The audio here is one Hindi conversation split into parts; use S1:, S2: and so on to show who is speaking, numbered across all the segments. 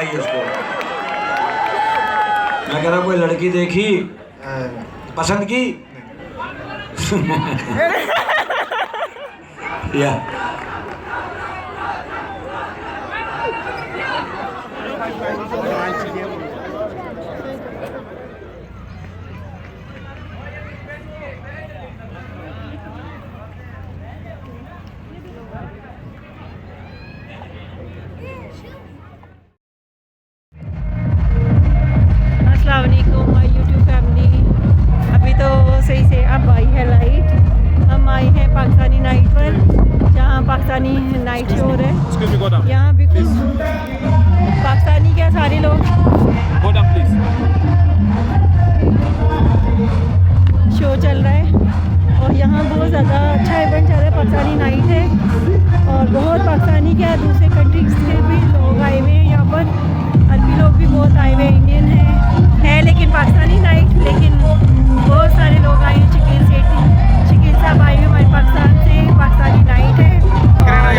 S1: लगाई इसको। मैं कह रहा कोई लड़की देखी पसंद की या
S2: माय यूट्यूब फैमिली। अभी तो सही से अब आई है लाइट। हम आए हैं पाकिस्तानी नाइट पर, जहाँ पाकिस्तानी नाइट शो हो रहा है। यहाँ बिल्कुल पाकिस्तानी क्या सारे लोग शो चल रहा है और यहाँ बहुत ज़्यादा अच्छा इवेंट चल रहा है। पाकिस्तानी नाइट है और बहुत पाकिस्तानी क्या दूसरे कंट्रीज से भी लोग आए हुए हैं यहाँ पर। अरबी लोग भी बहुत आए हुए, इंडियन है लेकिन पाकिस्तानी नाइट, लेकिन बहुत सारे लोग आए हैं। शकील साहब आए हुए हमारे पाकिस्तान से। पाकिस्तानी नाइट है और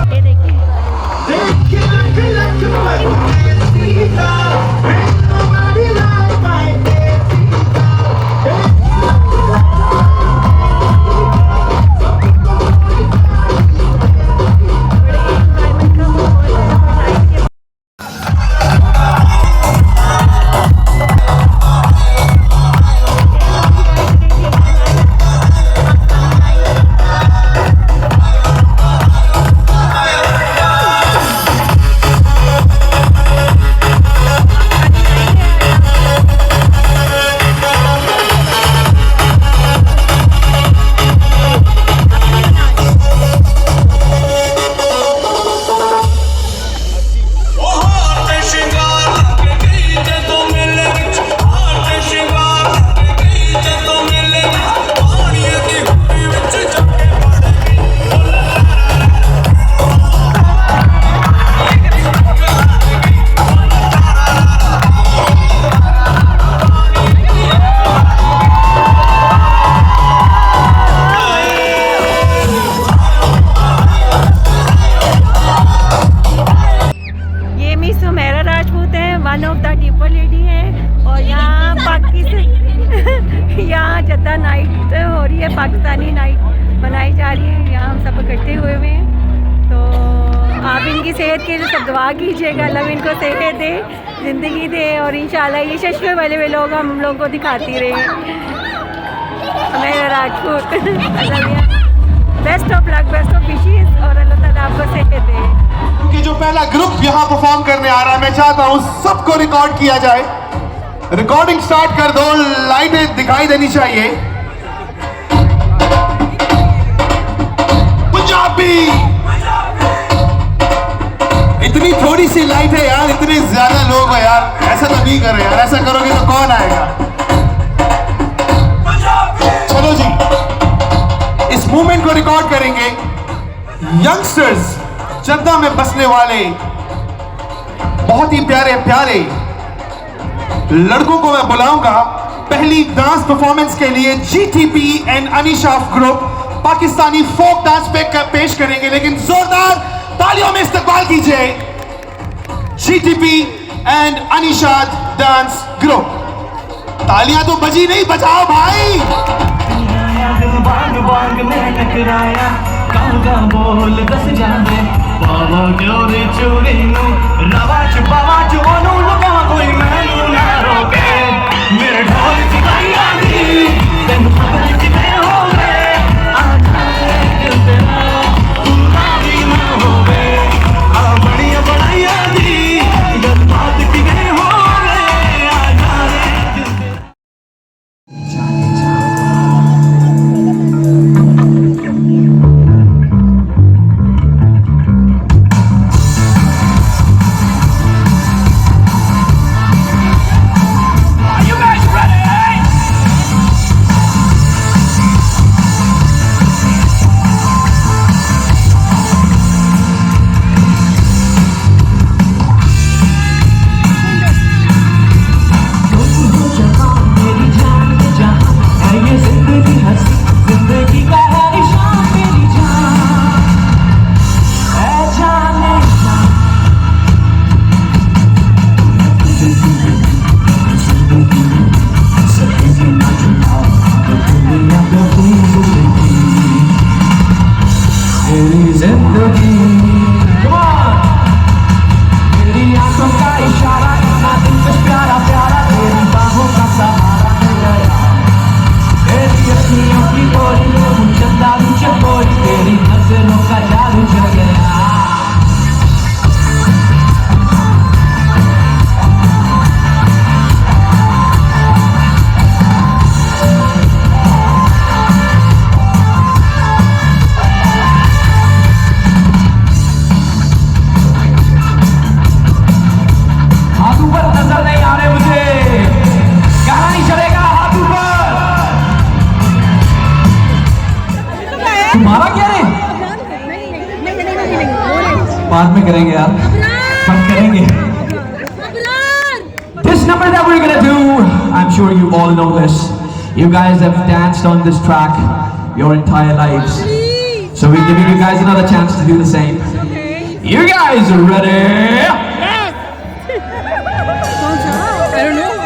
S2: ये देखिए पाकिस्तानी नाइट बनाई जा रही है। यहाँ हम सब इकट्ठे हुए हैं, तो आप इनकी सेहत के लिए सब दुआ कीजिएगा। अल्लाह इनको सेहत दे, ज़िंदगी दे और इंशाल्लाह ये चश्मे वाले वे लोग हम लोगों को दिखाती रहे। मेरा Rajput best of luck, best of wishes और अल्लाह ताला आपको सेहत दे।
S3: क्योंकि जो पहला ग्रुप यहाँ परफॉर्म करने आ रहा है, मैं चाहता हूँ सबको रिकॉर्ड किया जाए। रिकॉर्डिंग स्टार्ट कर दो, लाइटें दिखाई देनी चाहिए। इतनी थोड़ी सी लाइट है यार, इतने ज्यादा लोग हो यार, ऐसा तो नहीं कर रहे यार। ऐसा करोगे तो कौन आएगा। चलो जी, इस मूवमेंट को रिकॉर्ड करेंगे। यंगस्टर्स, जद्दा में बसने वाले बहुत ही प्यारे प्यारे लड़कों को मैं बुलाऊंगा पहली डांस परफॉर्मेंस के लिए। GTP एंड अनिशाफ ग्रुप पाकिस्तानी फोक डांस पे पेश करेंगे, लेकिन जोरदार तालियों में इस्तकबाल कीजिए GTP एंड अनिशाद डांस ग्रुप। तालियां तो बजी नहीं, बजाओ भाई। बोल दस जाने बाबा क्यों चोरी रवा छुपावा चोनू लगा कोई मैनू ना रोके। मेरे ढोल सिखाइया दी तेन पता कि मैं हो गए
S4: बाद में करेंगे यार, हम करेंगे. This number that we're gonna do, I'm sure you all know this. You guys have danced on this track your entire lives. So we're giving you guys another chance to do the same. You guys are ready?
S2: I don't know.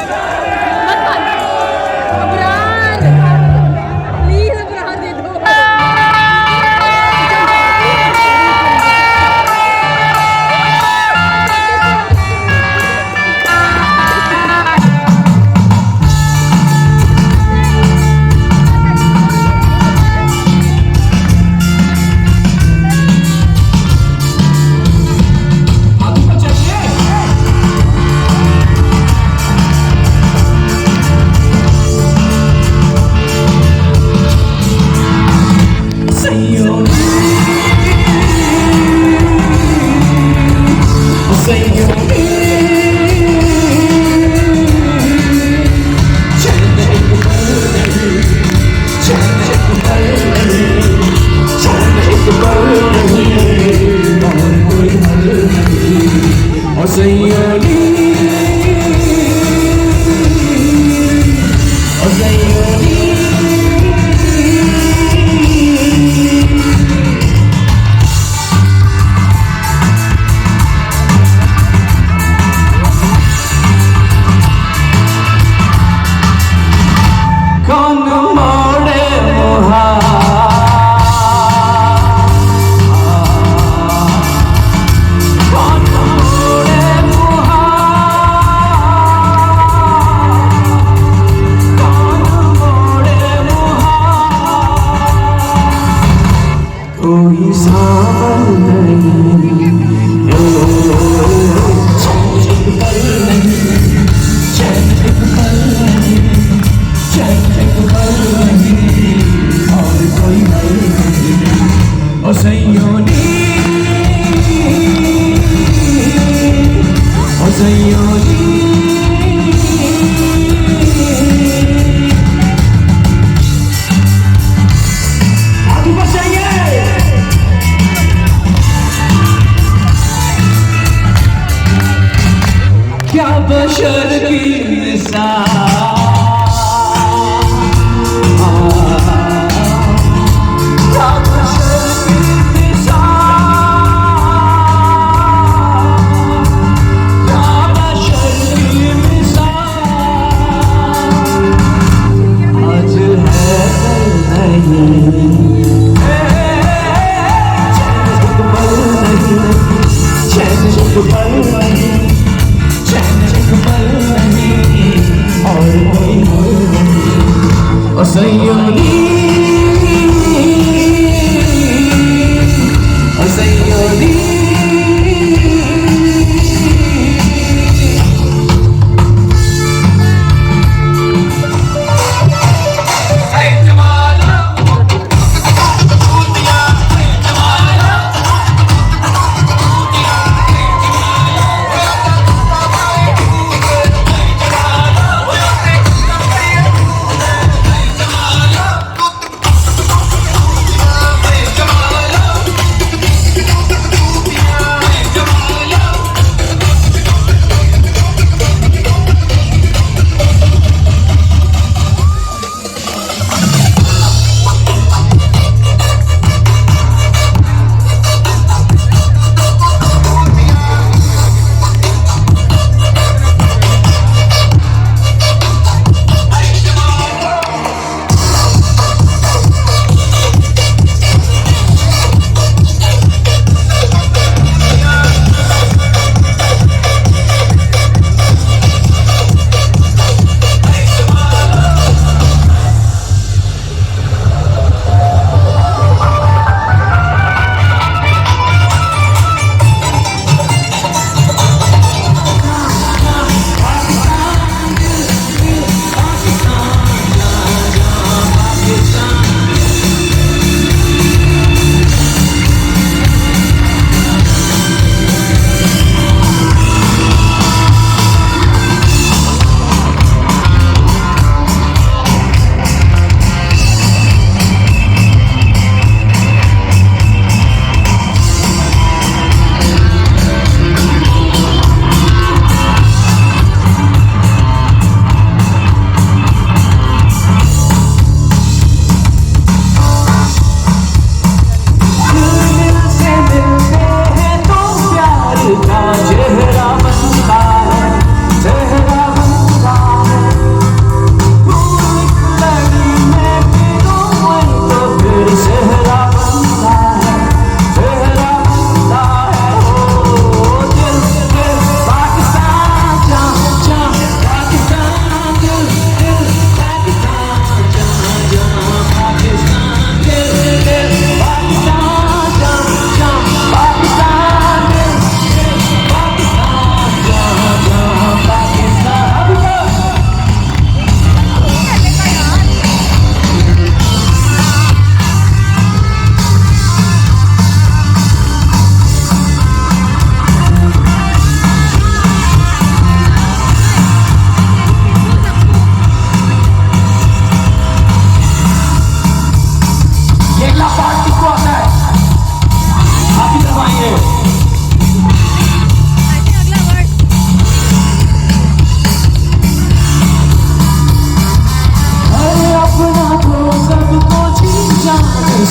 S4: और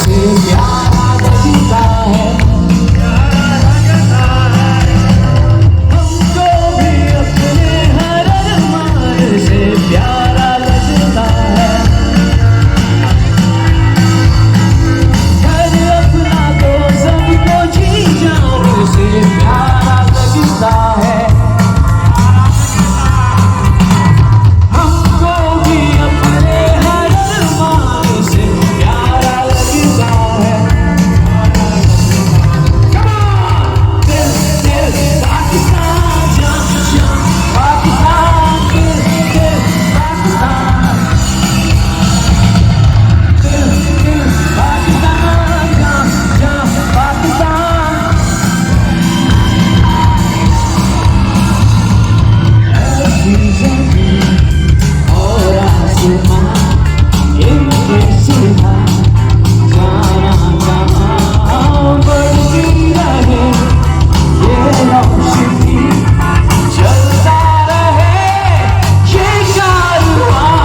S4: प्यारा लगता है, हमको भी अपने हर अरमान से प्यारा लगता है। घर अपना तो सबको जी जान से प्यारा लगता है। हमको भी अपने हर अरमान से प्यारा लगता है। Come on! दिल दिल पाकिस्तान, जान जान पाकिस्तान, दिल दिल पाकिस्तान, दिल दिल पाकिस्तान, जान जान पाकिस्तान। ऐसी ज़मीं और आसमां इनके सिवा जाना जहाँ बढ़ती रहे ये रोशनी, चलता रहे ये कारवां।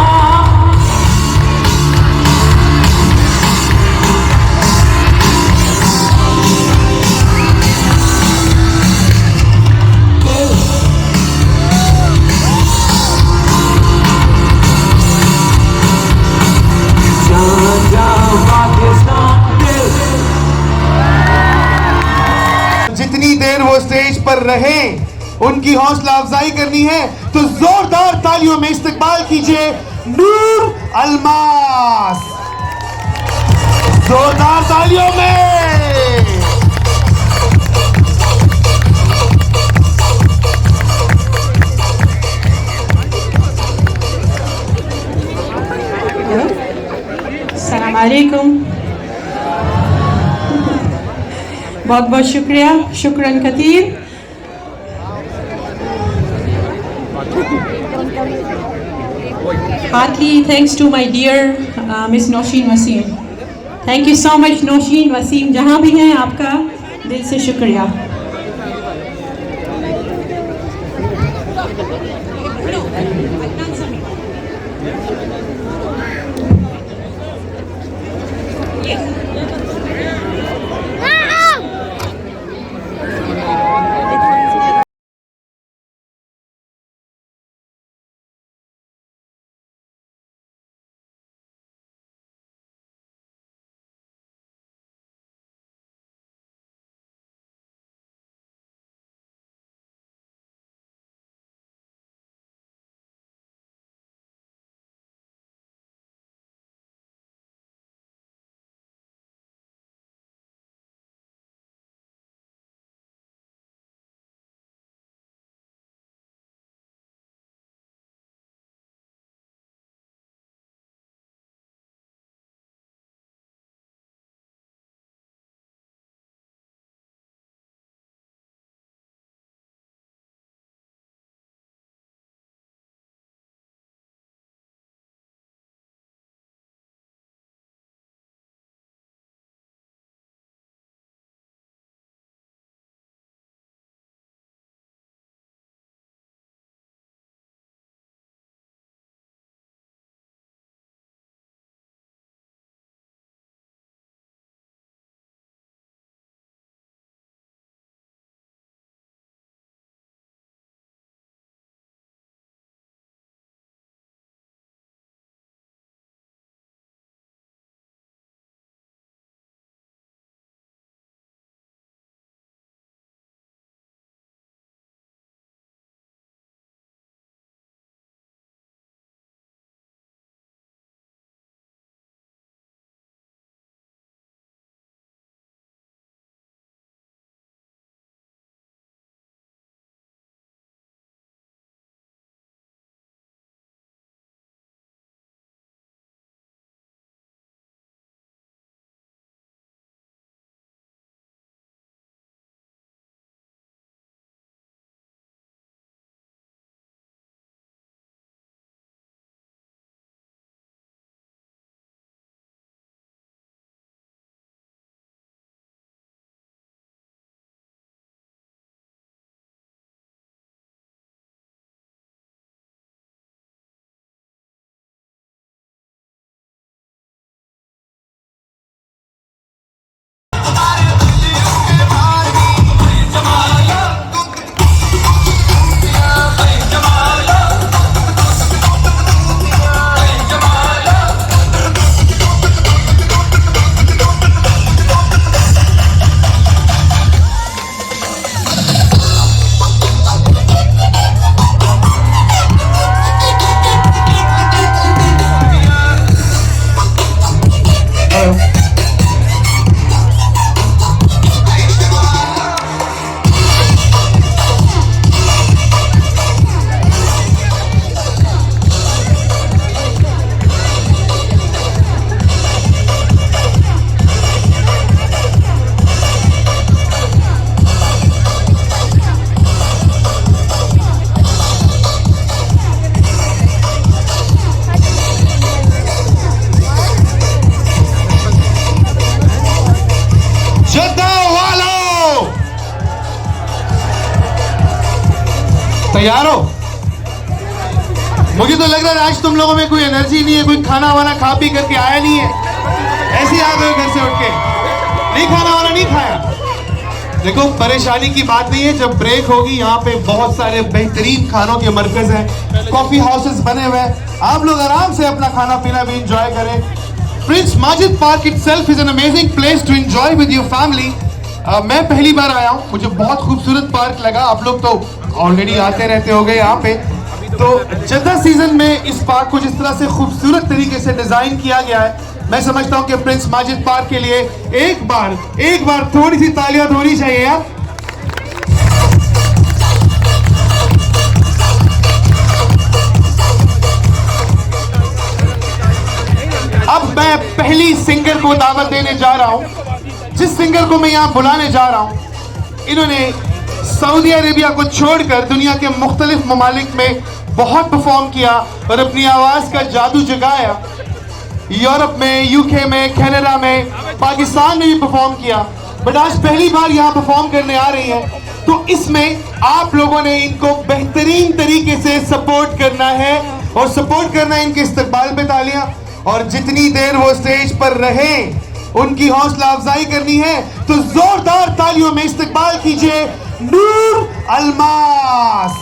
S4: जान जान पाकिस्तान, दिल
S3: जितनी देर वो स्टेज पर रहे उनकी हौसला अफजाई करनी है तो जोरदार तालियों में इस्तकबाल कीजिए नूर अलमास, जोरदार तालियों में।
S5: अस्सलाम वालेकुम। बहुत बहुत शुक्रिया, शुक्रन कतीर। Heartily thanks to my dear Miss Nosheen Wasim. Thank you so much Nosheen Wasim, जहाँ भी हैं आपका दिल से शुक्रिया।
S3: तैयार हो? मुझे तो लग रहा है आज तुम लोगों में कोई एनर्जी नहीं है, कोई खाना वाना खा पी करके आया नहीं है, ऐसे ही आ गए घर से उठ के, नहीं खाना वाना नहीं खाया। देखो परेशानी की बात नहीं है, जब ब्रेक होगी यहाँ पे बहुत सारे बेहतरीन खानों के मरकज हैं, कॉफी हाउसेस बने हुए हैं, आप लोग आराम से अपना खाना पीना भी एंजॉय करें। Prince Majid Park itself is an amazing place to enjoy with your family. मैं पहली बार आया हूँ, मुझे बहुत खूबसूरत पार्क लगा। आप लोग तो ऑलरेडी आते रहते होंगे यहाँ पे। तो जद्दा सीजन में इस पार्क को जिस तरह से खूबसूरत तरीके से डिजाइन किया गया है, मैं समझता हूँ कि प्रिंस माजिद पार्क के लिए एक बार थोड़ी सी तालियां होनी चाहिए यार। अब मैं पहली सिंगर को दावत देने जा रहा हूँ। जिस सिंगर को मैं यहाँ बुलाने जा रहा हूँ, इन्होंने सऊदी अरेबिया को छोड़कर दुनिया के मुख्तलिफ ममालिक में बहुत परफॉर्म किया और अपनी आवाज का जादू जगाया। यूरोप में, यूके में, कनाडा में, पाकिस्तान में भी परफॉर्म किया, बट आज पहली बार यहाँ परफॉर्म करने आ रही हैं। तो इसमें आप लोगों ने इनको बेहतरीन तरीके से सपोर्ट करना है, और सपोर्ट करना है इनके इस्तकबाल पे तालियां, और जितनी देर वो स्टेज पर रहे उनकी हौसला अफजाई करनी है। तो जोरदार तालियों में इस्तकबाल कीजिए नूर अलमास,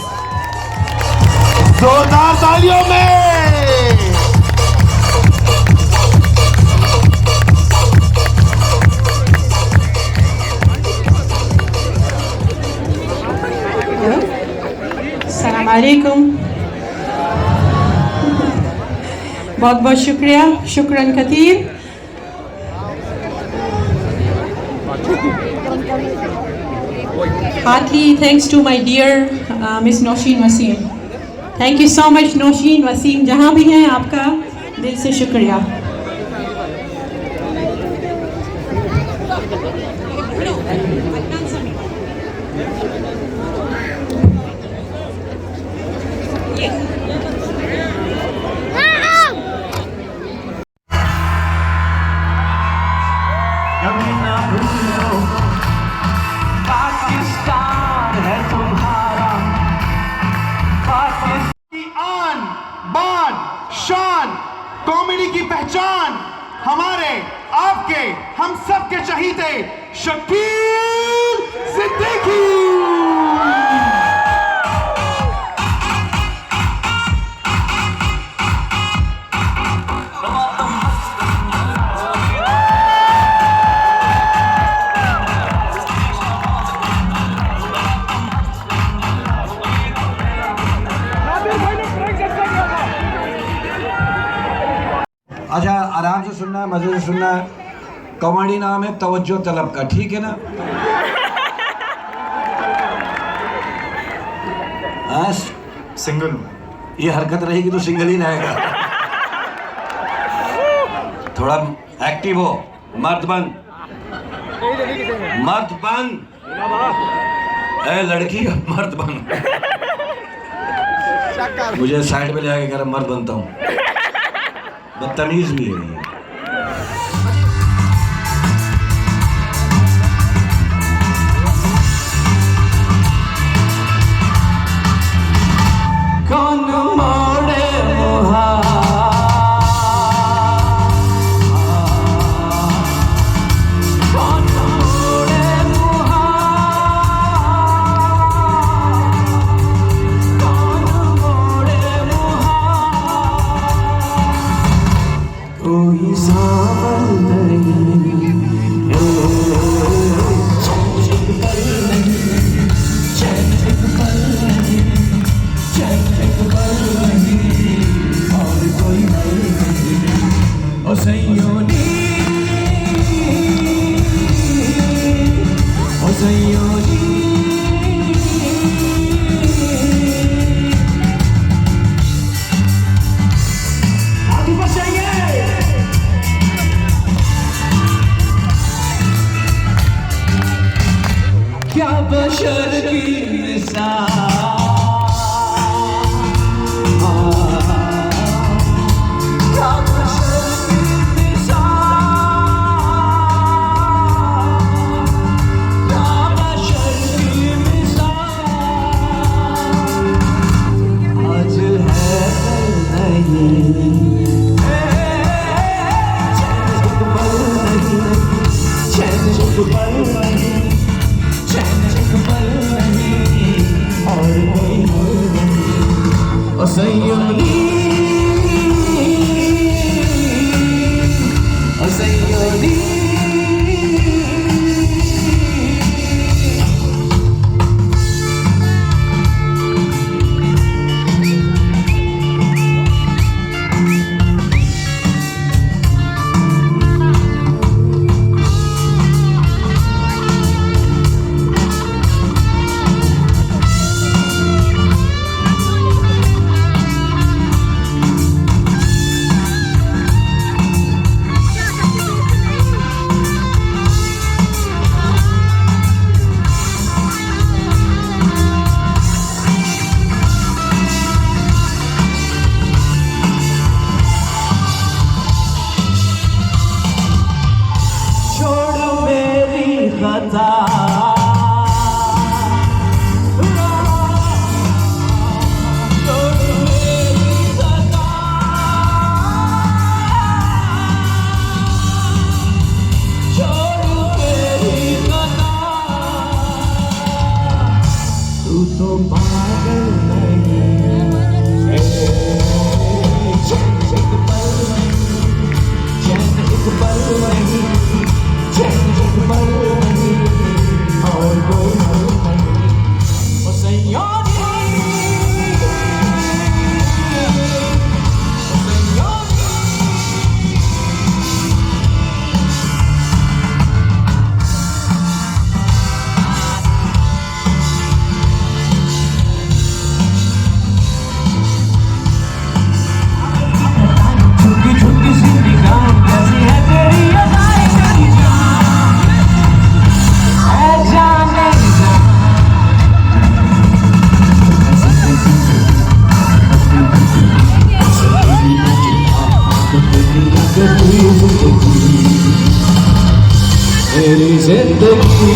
S3: जोरदार तालियों में।
S5: अस्सलाम वालेकुम। बहुत बहुत शुक्रिया, शुक्रन कतीर। Heartily thanks to my dear Miss Nosheen Waseem. Thank you so much Nosheen Waseem, जहाँ भी हैं आपका दिल से शुक्रिया।
S3: कॉमेडी की पहचान, हमारे आपके हम सब के चहीते शकील सिद्दीकी।
S1: अच्छा आराम से सुनना है, मजे से सुनना है। कॉमेडी नाम है तवज्जो तलब का, ठीक है ना? हाँ सिंगल, ये हरकत रहेगी तो सिंगल ही रहेगा। थोड़ा एक्टिव हो, मर्द बन, मर्द बन, ए लड़की मर्द बन। मुझे साइड पे ले आके कह रहा मर्द बनता हूँ, बदतमीज भी है।
S4: कौन मोड़े मुहा क्या बशर की मिसाल, क्या बशर की मिसाल, क्या बशर की मिसाल। बता तू तो पागल नहीं चैन एक पल नहीं चैन एक पल नहीं और कोई पल नहीं ओ सैयादी मेरी जिंदगी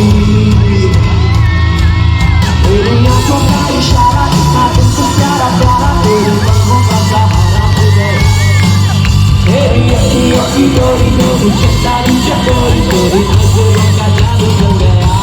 S4: तेरी आंखों का इशारा इतना तुमसे प्यारा प्यारा तेरी बाहों का सहारा तुझे तेरी अखियों की डोरी मेरी चितारी चकोरी तेरी नजरों का जादू चल गया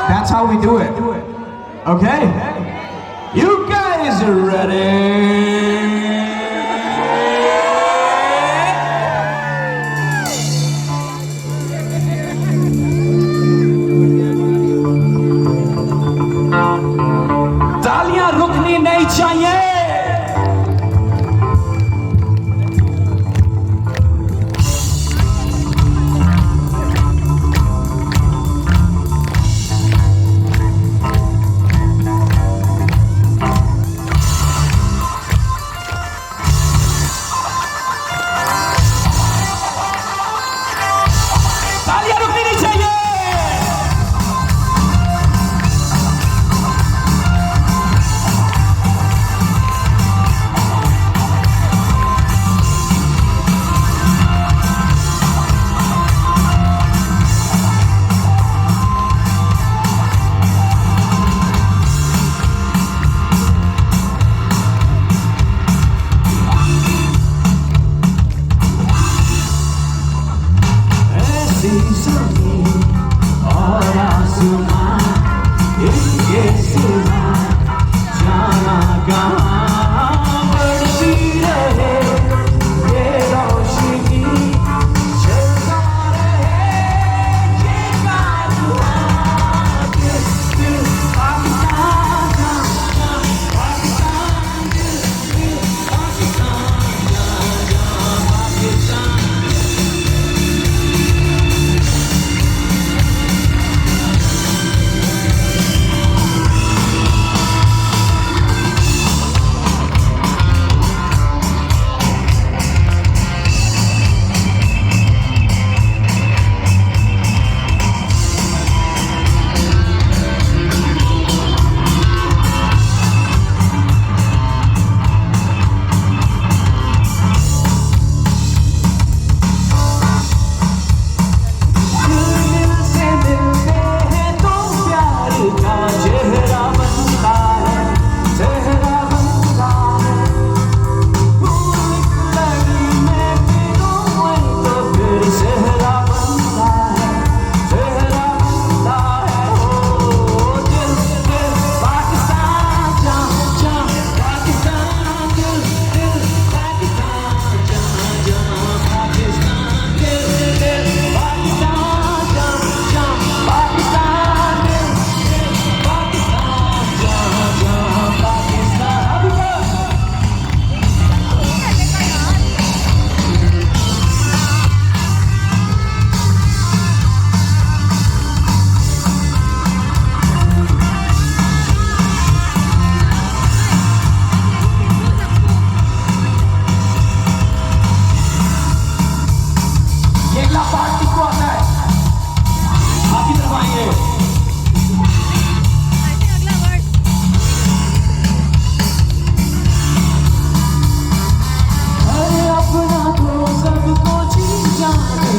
S4: That's how we do it. Okay? You guys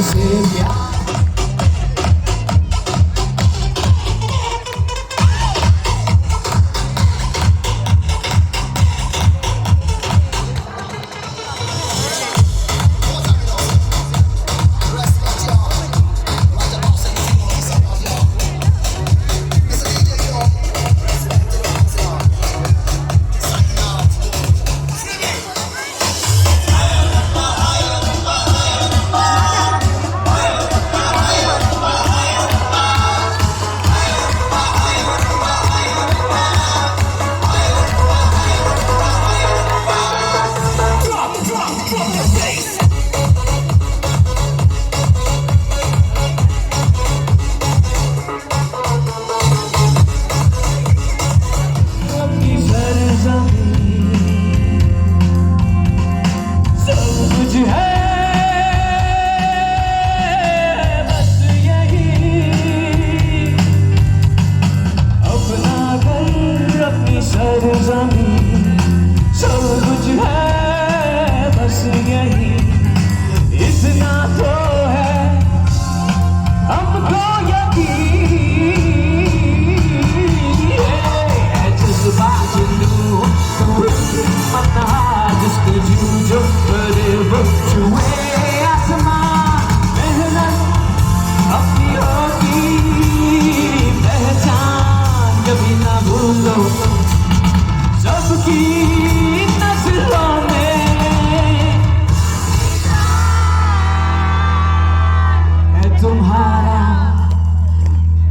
S4: तुझसे प्यार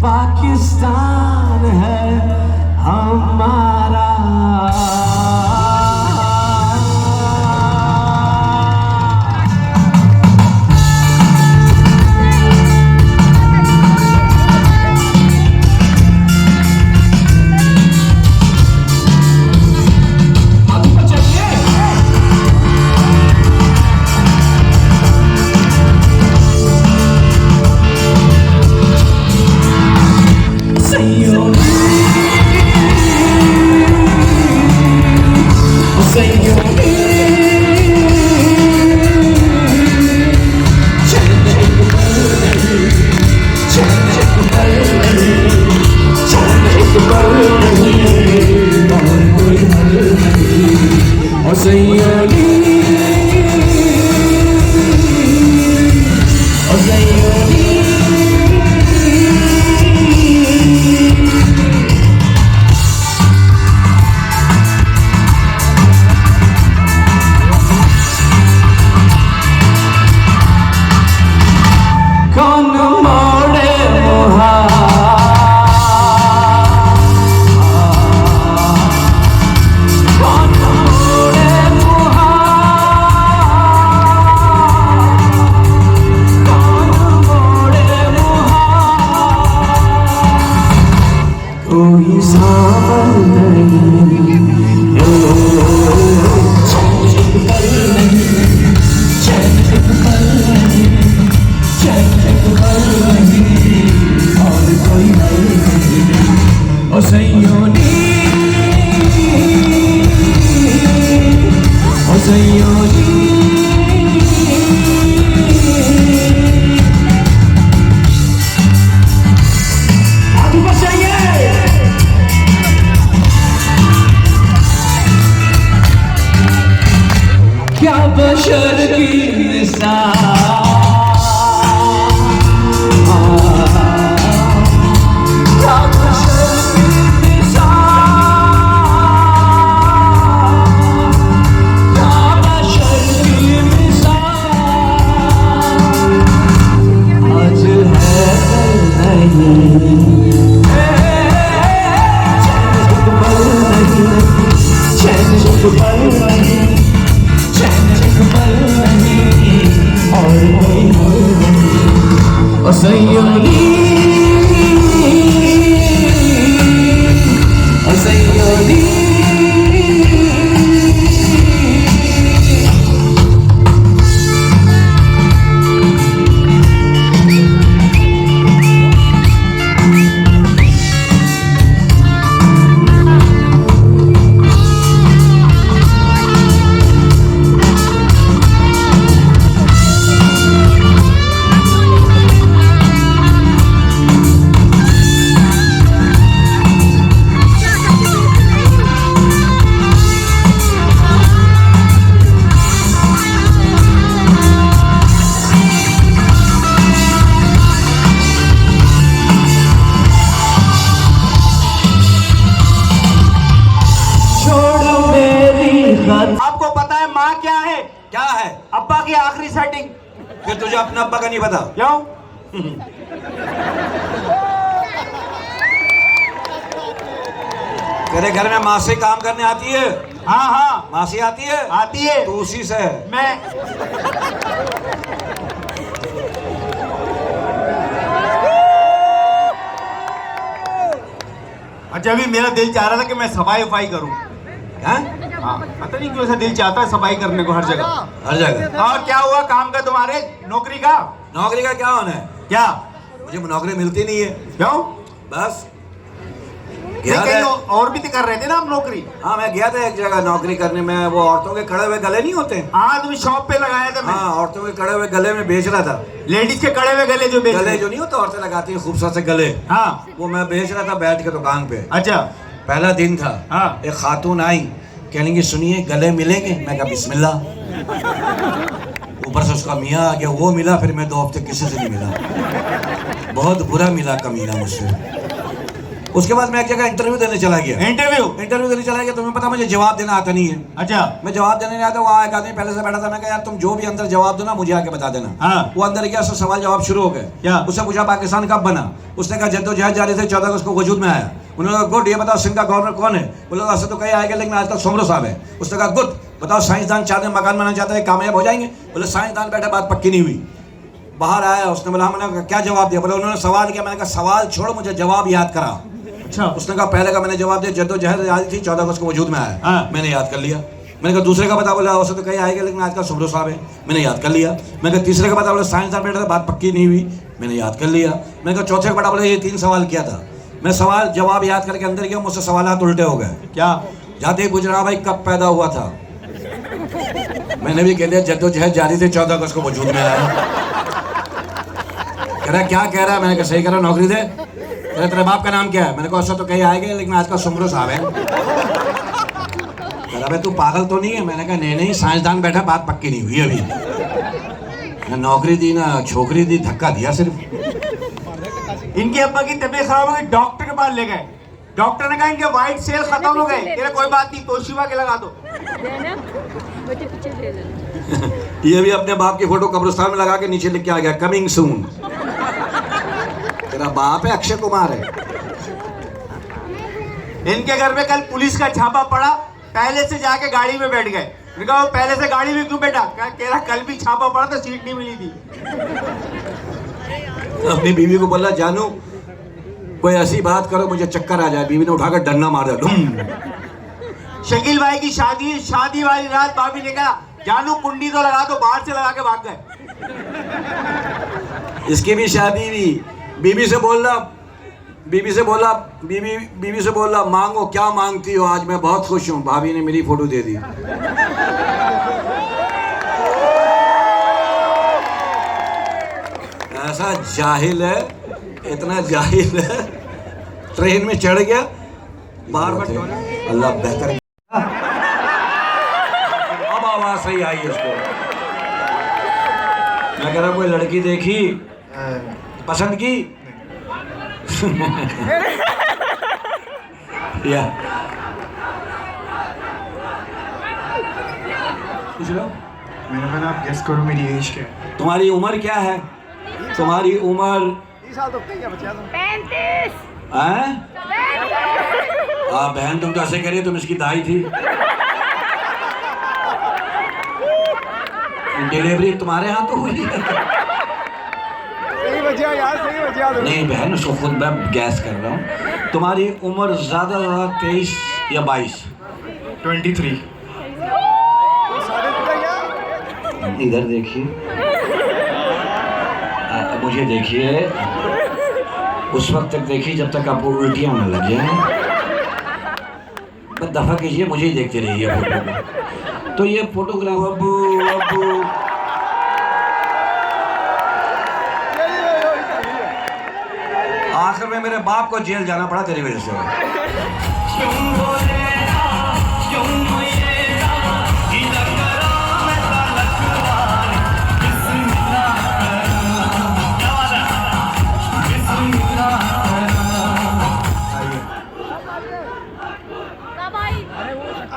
S4: पाकिस्तान है हमारा। क्या बशर की मिसाल
S1: क्या है?
S3: अब्बा की आखिरी सेटिंग।
S1: फिर तुझे अपना अब्बा का नहीं पता?
S3: क्यों?
S1: तेरे घर में मासी काम करने आती है?
S3: हाँ हाँ
S1: मासी आती है?
S3: आती है।
S1: तो उसी से है।
S3: मैं अच्छा, अभी मेरा दिल चाह रहा था कि मैं सफाई वफाई करूं।
S1: हाँ?
S3: हाँ, पता नहीं क्यों ऐसा दिल चाहता है सफाई करने को हर जगह।
S1: हर जगह।
S3: और क्या हुआ काम का तुम्हारे, नौकरी का?
S1: नौकरी का क्या होना है?
S3: क्या?
S1: मुझे नौकरी मिलती नहीं है।
S3: क्यों?
S1: बस
S3: नहीं,
S1: गया
S3: कहीं
S1: था।
S3: और भी तो कर रहे थे ना आप नौकरी?
S1: हाँ, मैं गया था एक जगह नौकरी करने में। वो औरतों के खड़े हुए गले नहीं होते?
S3: हाँ, तुम शॉप पे लगाया था। मैं
S1: हाँ, औरतों के खड़े हुए गले में बेच रहा था।
S3: लेडीज के कड़े हुए गले जो बेच
S1: गले
S3: रहे।
S1: जो नहीं होता, औरतें लगाती हैं खूबसूरत से गले,
S3: हाँ
S1: वो मैं बेच रहा था बैठ के दुकान पे।
S3: अच्छा।
S1: पहला दिन था।
S3: हाँ।
S1: एक खातून आई, कहेंगे सुनिए गले मिलेंगे? मैं कहा बिस्मिल्लाह। ऊपर से उसका मियाँ आ गया, वो मिला। फिर मैं 2 हफ्ते किसी से नहीं मिला, बहुत बुरा मिला कमीना मुझसे। उसके बाद मैं एक जगह इंटरव्यू देने चला गया। इंटरव्यू देने चला गया। तुम्हें पता मुझे जवाब देना आता नहीं है।
S3: अच्छा।
S1: मैं जवाब देने नहीं आता। वहाँ एक आदमी पहले से बैठा था। मैं कहा यार तुम जो भी अंदर जवाब दो ना मुझे आके बता देना।
S3: हाँ।
S1: वो अंदर गया, उससे सवाल जवाब शुरू हो गए।
S3: क्या?
S1: उससे पूछा पाकिस्तान कब बना? उसने कहा जद्दोजहद जारी थे 14 अगस्त को वजूद में आया। उन्होंने कहा गुड, ये बताओ सिंध का गवर्नर कौन है? बोले ऐसे तो कहीं आएगा लेकिन आज तक सोमरो साहब है। उसने कहा गुड, बताओ साइंसदान चाहते मकान बनाना चाहते हैं, कामयाब हो जाएंगे? बोले साइंसदान बैठे, बात पक्की नहीं हुई। बाहर आया, उसने बोला मैंने क्या जवाब दिया? बोले उन्होंने सवाल किया। मैंने कहा सवाल छोड़, मुझे जवाब याद करा।
S3: अच्छा।
S1: उसने कहा पहले का मैंने जवाब दिया जद्दोजहद जारी थी 14 अगस्त को वजूद में आया।
S3: हाँ।
S1: मैंने याद कर लिया। मैंने कहा दूसरे का बता? बोला वैसे तो कहीं आएगा लेकिन आज का सोमरो साहब है। मैंने याद कर लिया। मैंने कहा तीसरे का बता? बोले साइंसदान बैठे थे, बात पक्की नहीं हुई। मैंने याद कर लिया। मैंने कहा चौथे का बता? बोले ये 3 सवाल किया था। मैं सवाल जवाब याद करके अंदर गया, मुझसे सवाल उल्टे हो गए।
S3: क्या?
S1: जाते ही पूछ रहा भाई कब पैदा हुआ था? मैंने भी कह दिया जद्दोजहद जारी थे 14 अगस्त को वजूद में आया। कह रहा क्या कह रहा है? मैंने कहा सही कह रहा, नौकरी दे। कह रहा तेरे बाप का नाम क्या है? मैंने कहा ऐसा तो कहीं आएगा लेकिन आज का सोमरो साहब है। कह रहा भाई तू पागल तो नहीं है? मैंने कहा नहीं, साइंसदान बैठा, बात पक्की नहीं हुई अभी। ना नौकरी दी ना छोकरी दी, धक्का दिया सिर्फ।
S3: इनके अब्बा की तबीयत खराब हो गई, डॉक्टर के पास ले गए। डॉक्टर ने कहा इनके व्हाइट सेल खत्म हो गए। तेरा कोई बात नहीं, तोशिबा के लगा दो।
S1: ये भी अपने बाप की फोटो कब्रिस्तान में लगा के नीचे लिख के आ गया कमिंग सून। तेरा बाप है अक्षय कुमार है।
S3: इनके घर में कल पुलिस का छापा पड़ा, पहले से जाके गाड़ी में बैठ गए। कहा वो पहले से गाड़ी में क्यों बैठा? कह रहा कल भी छापा पड़ा तो सीट नहीं मिली थी।
S1: अपनी बीवी को बोला जानू कोई ऐसी बात करो मुझे चक्कर आ जाए। बीवी ने उठाकर डंडा मार दिया।
S3: शकील भाई की शादी वाली रात भाभी ने कहा जानू कुंडी तो लगा दो, बाहर से लगा के भाग गए।
S1: इसकी भी शादी हुई। बीवी से बोला मांगो क्या मांगती हो, आज मैं बहुत खुश हूँ। भाभी ने मेरी फोटो दे दी। ऐसा जाहिल है, इतना जाहिल है। ट्रेन में चढ़ गया, बार अल्लाह बेहतर। अब आवाज सही आई है उसको। मैं कह रहा कोई लड़की देखी पसंद की? या पूछ लो।
S6: मैंने कहा आप गेस करो मेरी एज क्या है?
S1: तुम्हारी उम्र क्या है? तुम्हारी उम्र
S2: 35।
S1: हाँ बहन तुम कैसे कह रही हो? तुम इसकी दाई थी। डिलीवरी तुम्हारे यहाँ तो हुई है?
S6: सही बचिया यार, सही बचिया।
S1: नहीं बहन, उसको खुद मैं गैस कर रहा हूँ। तुम्हारी उम्र ज़्यादा 23 या 22?
S6: 23।
S1: इधर देखिए, मुझे देखिए, उस वक्त तक देखिए जब तक आपको उल्टियाँ न लग जाए। बस दफा कीजिए, मुझे ही देखते रहिए फोटो को। तो ये फोटोग्राफ अबू आखिर में मेरे बाप को जेल जाना पड़ा तेरी वजह से।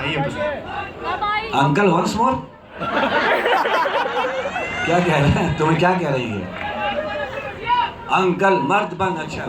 S6: आइए
S1: अंकल वंस मोर। क्या कह रहे हैं? तुम्हें क्या कह रही है? अंकल मर्द बन। अच्छा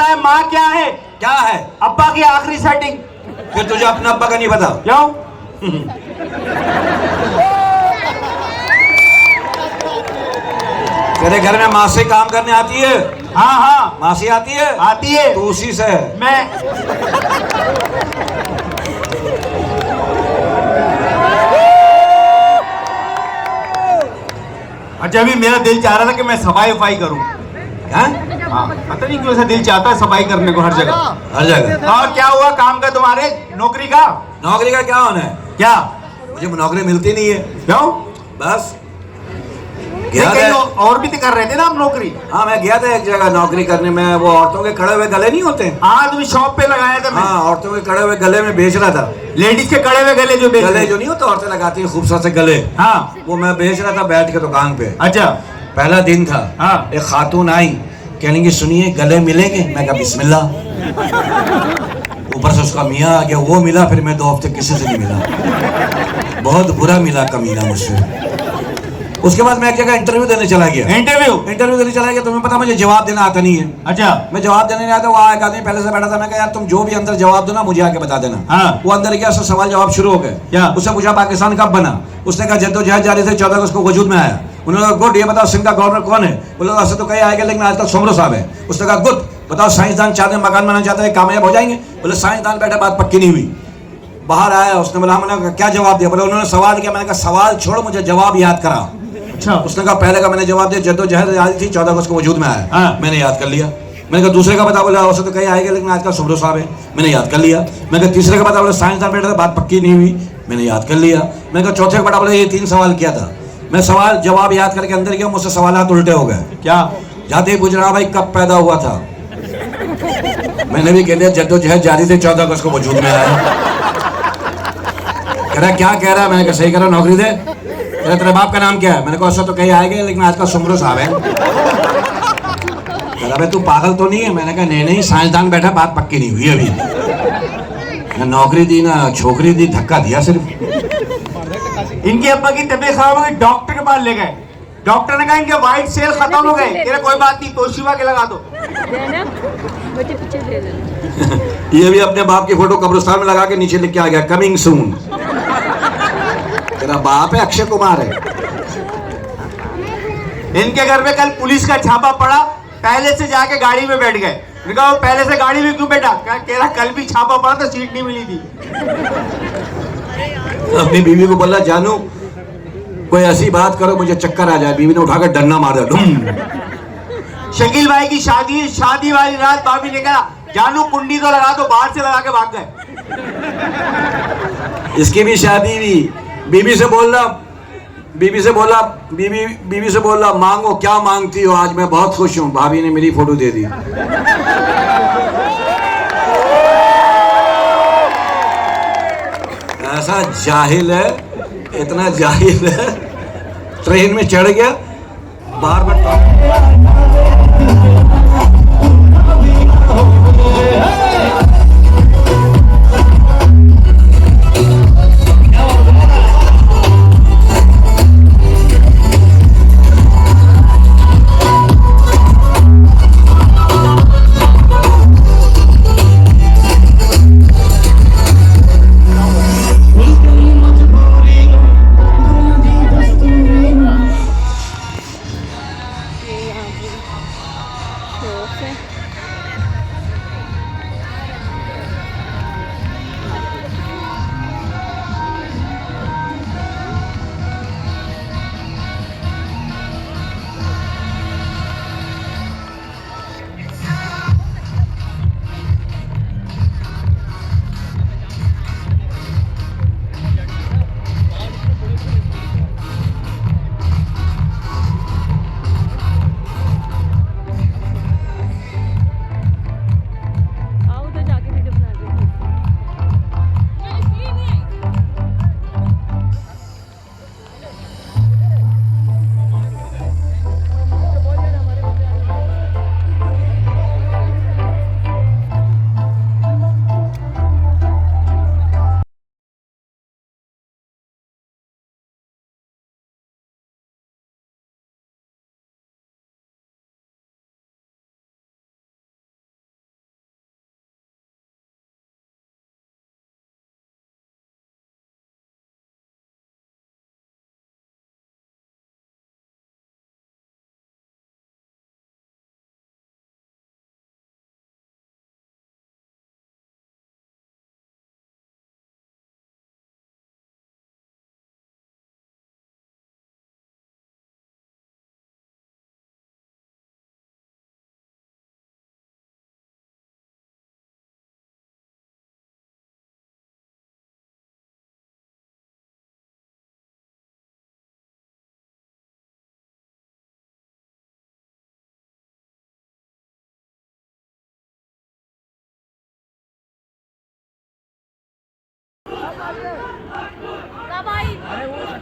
S3: है माँ क्या है?
S1: क्या है?
S3: अब्बा की आखिरी सेटिंग।
S1: फिर तुझे अपना अब्बा का नहीं पता?
S3: क्यों?
S1: तेरे घर में माँ से काम करने आती है?
S3: हाँ हाँ
S1: माँ से आती है?
S3: आती है।
S1: तो उसी से है।
S3: मैं अच्छा, अभी मेरा दिल चाह रहा था कि मैं सफाई वफाई करूं।
S1: हाँ?
S3: हाँ, पता नहीं क्यों ऐसा दिल चाहता है सफाई करने को हर जगह।
S1: हर जगह।
S3: और क्या हुआ काम का तुम्हारे, नौकरी का?
S1: नौकरी का क्या होना है?
S3: क्या?
S1: मुझे नौकरी मिलती नहीं है।
S3: क्यों?
S1: बस
S3: नहीं,
S1: गया
S3: कहीं
S1: था।
S3: और भी तो कर रहे थे ना आप नौकरी?
S1: हाँ, मैं गया था एक जगह नौकरी करने में। वो औरतों के कड़े हुए गले नहीं होते?
S3: हाँ, तुम शॉप पे लगाया था। मैं
S1: हाँ, औरतों के कड़े हुए गले में बेच रहा था।
S3: लेडीज के कड़े हुए गले जो
S1: गले जो नहीं होते औरतें लगाती हैं खूबसूरत से गले,
S3: हाँ
S1: वो मैं बेच रहा था बैठ के दुकान पे।
S3: अच्छा
S1: पहला दिन था।
S3: हाँ।
S1: एक खातून आई, कहने की सुनिए गले मिलेंगे? मैं कहा बिस्मिल्लाह। ऊपर से उसका मियाँ आ गया, वो मिला। फिर मैं 2 हफ्ते किसी से नहीं मिला, बहुत बुरा मिला कमीना मुझसे। उसके बाद मैं एक जगह इंटरव्यू देने चला गया। इंटरव्यू देने चला गया, तुम्हें पता मुझे जवाब देना आता नहीं है।
S3: अच्छा
S1: मैं जवाब देने नहीं आता। वहाँ एक आदमी पहले से बैठा था। मैं कहा यार तुम जो भी अंदर जवाब दो ना मुझे आके बता देना।
S3: हाँ।
S1: वो अंदर गया, उससे सवाल जवाब शुरू हो गए।
S3: क्या?
S1: उससे पूछा पाकिस्तान कब बना? उसने कहा जद्दोजहद जारी थे, 14 अगस्त को वजूद में आया। उन्होंने कहा गुड, ये बताओ सिंह का गवर्नर कौन है? बोले ऐसे तो कहीं आएगा लेकिन आज तक सोमरो साहब है। उसने कहा गुड, बताओ साइंसदान चाहते हैं मकान बनाना चाहते हैं, कामयाब हो जाएंगे? बोले साइंसदान बैठा, बात पक्की नहीं हुई। बाहर आया, उसने बोला मैंने क्या जवाब दिया? बोले उन्होंने सवाल किया। मैंने कहा सवाल छोड़, मुझे जवाब याद करा।
S3: अच्छा
S1: उसने कहा पहले का मैंने जवाब दिया जद्दोजहद जारी थी, 14 अगस्त को वजूद में आया।
S3: हाँ।
S1: मैंने याद कर लिया। मैंने कहा दूसरे का बता? बोला उससे तो कहीं आएगा लेकिन आज का सोमरो साहब है। मैंने याद कर लिया। मैंने कहा तीसरे का बता? बोले साइंसदान बैठा था, बात पक्की नहीं हुई। मैंने याद कर लिया। मैंने कहा चौथे का बता? बोले ये 3 सवाल किया था। मैं सवाल जवाब याद करके अंदर गया, मुझसे सवालात उल्टे हो गए।
S3: क्या?
S1: जाते ही पूछ रहा भाई कब पैदा हुआ था? मैंने भी कह दिया जद्दोजहद जारी थे, 14 अगस्त को वजूद में आया। कह रहा क्या कह रहा है? मैंने कहा सही कह रहा, नौकरी दे। कह रहा तेरे बाप का नाम क्या है? मैंने कहा ऐसा तो कहीं आएगा लेकिन आज का सोमरो साहब है। कह रहा भाई तू पागल तो नहीं है? मैंने कहा नहीं, साइंसदान बैठा, बात पक्की नहीं हुई अभी। ना नौकरी दी ना छोकरी दी, धक्का दिया सिर्फ।
S3: इनके अब्बा की तबीयत खराब हो गई, डॉक्टर के पास ले गए। डॉक्टर ने कहा इनके व्हाइट सेल खत्म हो गए। कह रहे कोई बात नहीं, तोशिबा के लगा दो।
S1: ये भी अपने बाप की फोटो कब्रिस्तान में लगा के नीचे लिख के आ गया कमिंग सून। तेरा बाप है अक्षय कुमार है।
S3: इनके घर में कल पुलिस का छापा पड़ा, पहले से जाके गाड़ी में बैठ गए। कहा वो पहले से गाड़ी में क्यों बैठा? कह रहा कल भी छापा पड़ा तो सीट नहीं मिली थी।
S1: अपनी बीवी को बोला जानू कोई ऐसी बात करो मुझे चक्कर आ जाए। बीवी ने उठाकर डंडा मार दिया।
S3: शकील भाई की शादी वाली रात भाभी ने कहा जानू कुंडी तो लगा दो, बाहर से लगा के भाग गए।
S1: इसकी भी शादी हुई। बीवी से बोला मांगो, क्या मांगती हो? आज मैं बहुत खुश हूँ। भाभी ने मेरी फोटो दे दी। ऐसा जाहिल है, इतना जाहिल है। ट्रेन में चढ़ गया, बार बार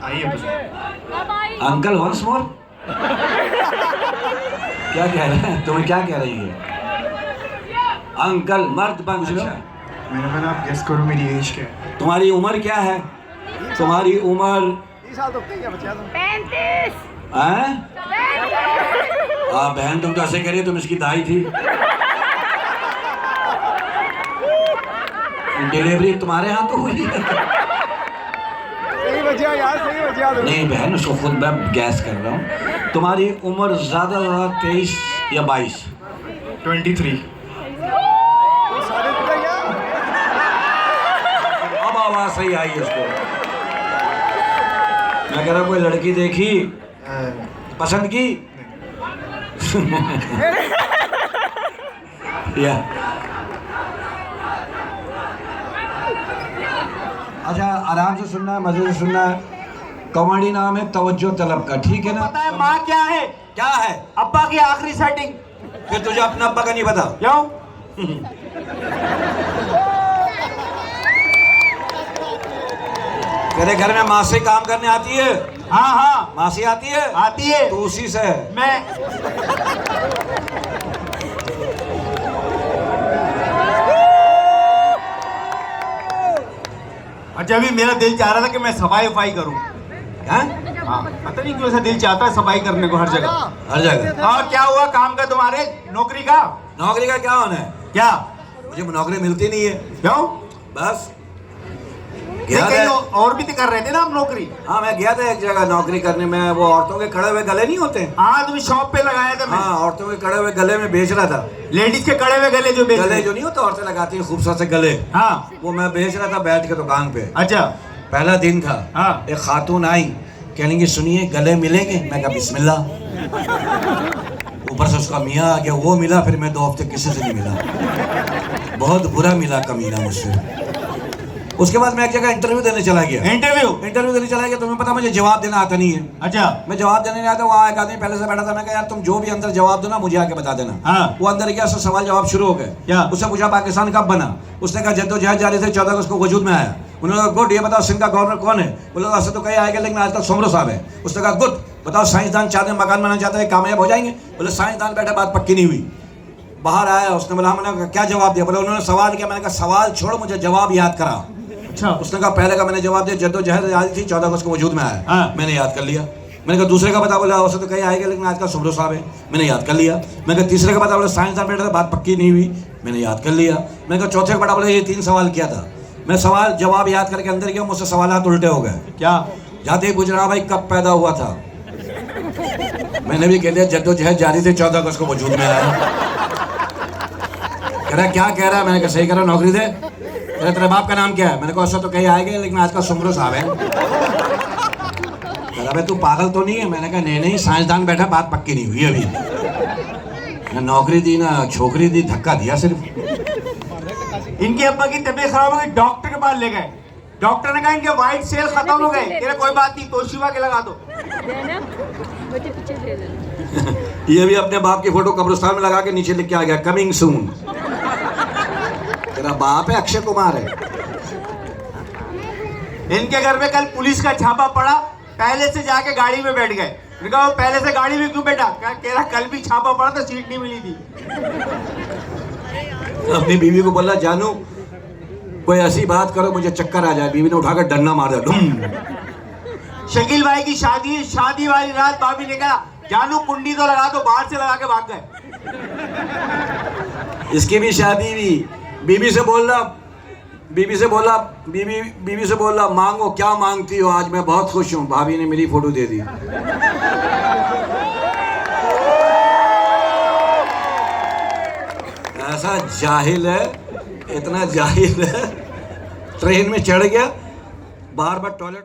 S6: आइए बस।
S1: Uncle once more. क्या कह रहे हैं, तुम्हें क्या कह रही है? अंकल मर्द बन जाओ।
S6: मैंने बोला आप गेस करो मेरी एज क्या है।
S1: तुम्हारी उम्र क्या है? तुम्हारी उम्र
S2: 35।
S1: हैं? बहन तुम तो ऐसे कह रही हो, तुम इसकी दाई थी। डिलीवरी तुम्हारे यहाँ तो हुई है।
S6: सही बचिया यार, सही बचिया।
S1: नहीं बहन, उसको खुद मैं गैस कर रहा हूँ। तुम्हारी उम्र ज्यादा 23 या 22?
S6: 23।
S1: अब आवाज सही आई है उसको। मैं कह रहा हूँ कोई लड़की देखी, पसंद की? या अच्छा, आराम से सुनना है, मजे से सुनना है। कॉमेडी नाम है तवज्जो तलब का, ठीक है ना?
S3: पता है माँ क्या है?
S1: क्या है?
S3: अब्बा की आखिरी सेटिंग।
S1: फिर तुझे अपना अब्बा का नहीं पता?
S3: क्यों?
S1: तेरे घर में माँ से काम करने आती है?
S3: हाँ हाँ
S1: माँ से आती है?
S3: आती है।
S1: तो उसी से है।
S3: मैं अच्छा, अभी मेरा दिल चाह रहा था कि मैं सफाई वफाई करूं।
S1: हैं?
S3: हाँ, पता नहीं क्यों ऐसा दिल चाहता है सफाई करने को हर जगह।
S1: हर जगह।
S3: और क्या हुआ काम का तुम्हारे, नौकरी का?
S1: नौकरी का क्या होना है?
S3: क्या?
S1: मुझे नौकरी मिलती नहीं है।
S3: क्यों?
S1: बस
S3: ये
S1: गया
S3: कहीं
S1: था।
S3: और भी तो कर रहे थे ना आप नौकरी?
S1: हाँ, मैं गया था एक जगह नौकरी करने में। वो औरतों के कड़े हुए गले नहीं होते?
S3: हाँ, तुम शॉप पे लगाया था। मैं
S1: हाँ, औरतों के कड़े हुए गले में बेच रहा था।
S3: लेडीज के कड़े हुए गले जो बेचते
S1: गले
S3: हैं।
S1: जो नहीं होते, औरतें लगाती हैं खूबसूरत से गले,
S3: हाँ
S1: वो मैं बेच रहा था बैठ के दुकान पे।
S3: अच्छा।
S1: पहला दिन था।
S3: हाँ।
S1: एक खातून आई, कहेंगी सुनिए गले मिलेंगे? मैं कहा बिस्मिल्लाह। ऊपर से उसका मियाँ आ गया, वो मिला। फिर मैं 2 हफ्ते किसी से नहीं मिला, बहुत बुरा मिला कमीना मुझसे। उसके बाद मैं एक जगह इंटरव्यू देने चला गया। इंटरव्यू देने चला गया, तुम्हें पता मुझे जवाब देना आता नहीं है।
S3: अच्छा।
S1: मैं जवाब देने नहीं आता। वहाँ एक आदमी पहले से बैठा था। मैं कहा यार तुम जो भी अंदर जवाब दो ना, मुझे आके बता देना।
S3: हाँ।
S1: वो अंदर गया, सवाल जवाब शुरू हो गए।
S3: क्या?
S1: उससे पूछा पाकिस्तान कब बना? उसने कहा जद्दोजहद जारी थे, 14 अगस्त को वजूद में आया। उन्होंने कहा गुड, ये बताओ सिंध का गवर्नर कौन है? बोले ऐसे तो कहीं आएगा, लेकिन आज तक सोमरो साहब है। उसने कहा गुड, बताओ साइंसदान 4 दिन मकान बनाना चाहते हैं, कामयाब हो जाएंगे? बोले साइंसदान बैठा, बात पक्की नहीं हुई। बाहर आया, उसने बोला मैंने कहा क्या जवाब दिया? बोले उन्होंने सवाल किया। मैंने कहा सवाल छोड़, मुझे जवाब याद करा।
S3: अच्छा।
S1: उसने कहा पहले का मैंने जवाब दिया जद्दोजहद जारी थी, 14 अगस्त को वजूद में आया।
S3: हाँ।
S1: मैंने याद कर लिया। मैंने कहा दूसरे का बता? बोला वैसे तो कहीं आएगा, लेकिन आज का सोमरो साहब है। मैंने याद कर लिया। मैंने कहा तीसरे का बता? बोले साइंसदान बैठा था, बात पक्की नहीं हुई। मैंने याद कर लिया। मैंने कहा चौथे का बता? बोले ये 3 सवाल किया था। मैं सवाल जवाब याद करके अंदर गया, मुझसे सवालात उल्टे हो गए।
S3: क्या?
S1: जाते ही पूछ रहा भाई कब पैदा हुआ था? मैंने भी कह दिया जद्दोजहद जारी थे, 14 अगस्त को वजूद में आया। कह रहा क्या कह रहा है? मैंने कहा सही कह रहा, नौकरी दे। कह रहा तेरे बाप का नाम क्या है? मैंने कहा ऐसा तो कहीं आएगा, लेकिन आज का सोमरो साहब है। कह रहा भाई तू पागल तो नहीं है? मैंने कहा नहीं, साइंसदान बैठा, बात पक्की नहीं हुई अभी। ना नौकरी दी ना छोकरी दी, धक्का दिया सिर्फ।
S3: इनके अब्बा की तबीयत खराब हो गई, डॉक्टर के पास ले गए। डॉक्टर ने कहा इनके व्हाइट सेल खत्म हो गए। तेरे कोई बात नहीं, तोशिबा के लगा दो।
S1: ये भी अपने बाप की फोटो कब्रिस्तान में लगा के नीचे लिख के आ गया कमिंग सून। तेरा बाप है अक्षय कुमार है।
S3: इनके घर में कल पुलिस का छापा पड़ा, पहले से जाके गाड़ी में बैठ गए। कहा पहले से गाड़ी में क्यों बैठा? कह रहा कल भी छापा पड़ा था, सीट नहीं मिली थी।
S1: अपनी बीवी को बोला जानू कोई ऐसी बात करो मुझे चक्कर आ जाए। बीवी ने उठाकर डंडा मार दिया, डुम।
S3: शकील भाई की शादी वाली रात भाभी ने कहा जानू कुंडी तो लगा दो, बाहर से लगा के भाग गए।
S1: इसकी भी शादी भी। बीवी से बोला मांगो, क्या मांगती हो? आज मैं बहुत खुश हूँ। भाभी ने मेरी फोटो दे दी। ऐसा जाहिल है, इतना जाहिल है। ट्रेन में चढ़ गया, बार बार टॉयलेट